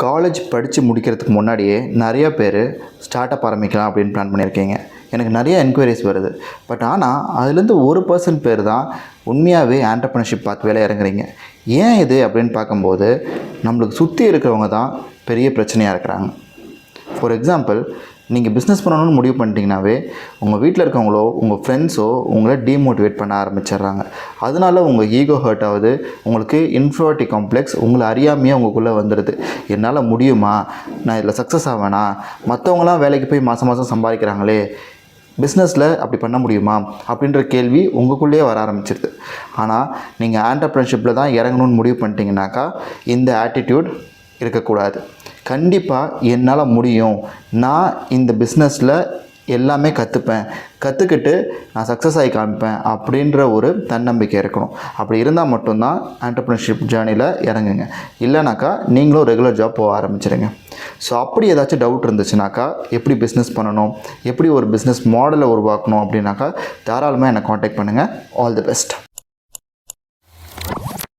College படித்து முடிக்கிறதுக்கு முன்னாடியே நிறைய பேர் ஸ்டார்ட் அப் ஆரம்பிக்கலாம் அப்படின்னு பிளான் பண்ணியிருக்கீங்க. எனக்கு நிறைய என்கொயரிஸ் வருது. பட் ஆனால் அதுலேருந்து 1% பேர் தான் உண்மையாகவே ஆண்டர்ப்ரனர்ஷிப் பாத்வேல இறங்குறீங்க. ஏன் இது அப்படின்னு பார்க்கும்போது நம்மளுக்கு சுற்றி இருக்கிறவங்க தான் பெரிய பிரச்சனையாக இருக்கிறாங்க. ஃபார் எக்ஸாம்பிள், நீங்கள் பிஸ்னஸ் பண்ணணும்னு முடிவு பண்ணிட்டீங்கன்னாவே உங்கள் வீட்டில் இருக்கவங்களோ உங்கள் ஃப்ரெண்ட்ஸோ உங்களை டீமோட்டிவேட் பண்ண ஆரம்பிச்சிடுறாங்க. அதனால உங்கள் ஈகோ ஹர்ட் ஆகுது. உங்களுக்கு இன்ஃபீரியாரிட்டி காம்ப்ளெக்ஸ் உங்களை அறியாமையே உங்களுக்குள்ளே வந்துடுது. என்னால் முடியுமா, நான் இதில் சக்ஸஸ் ஆவேனா, மற்றவங்களாம் வேலைக்கு போய் மாதம் மாதம் சம்பாதிக்கிறாங்களே, பிஸ்னஸில் அப்படி பண்ண முடியுமா அப்படின்ற கேள்வி உங்களுக்குள்ளேயே வர ஆரம்பிச்சிருது. ஆனால் நீங்கள் ஆண்டர்ப்ரனர்ஷிப்பில் தான் இறங்கணும்னு முடிவு பண்ணிட்டீங்கன்னாக்கா இந்த ஆட்டிடியூட் இருக்கக்கூடாது. கண்டிப்பாக என்னால் முடியும், நான் இந்த பிஸ்னஸில் எல்லாமே கற்றுக்கிட்டு நான் சக்ஸஸ் ஆகி காமிப்பேன் அப்படின்ற ஒரு தன்னம்பிக்கை இருக்கணும். அப்படி இருந்தால் மட்டும்தான் ஆண்டர்ப்ரனர்ஷிப் ஜேர்னியில் இறங்குங்க. இல்லைனாக்கா நீங்களும் ரெகுலர் ஜாப் போக ஆரம்பிச்சிடுங்க. ஸோ அப்படி ஏதாச்சும் டவுட் இருந்துச்சுனாக்கா, எப்படி பிஸ்னஸ் பண்ணணும், எப்படி ஒரு பிஸ்னஸ் மாடலை உருவாக்கணும் அப்படின்னாக்கா தாராளமாக என்னை காண்டாக்ட் பண்ணுங்கள். All the best.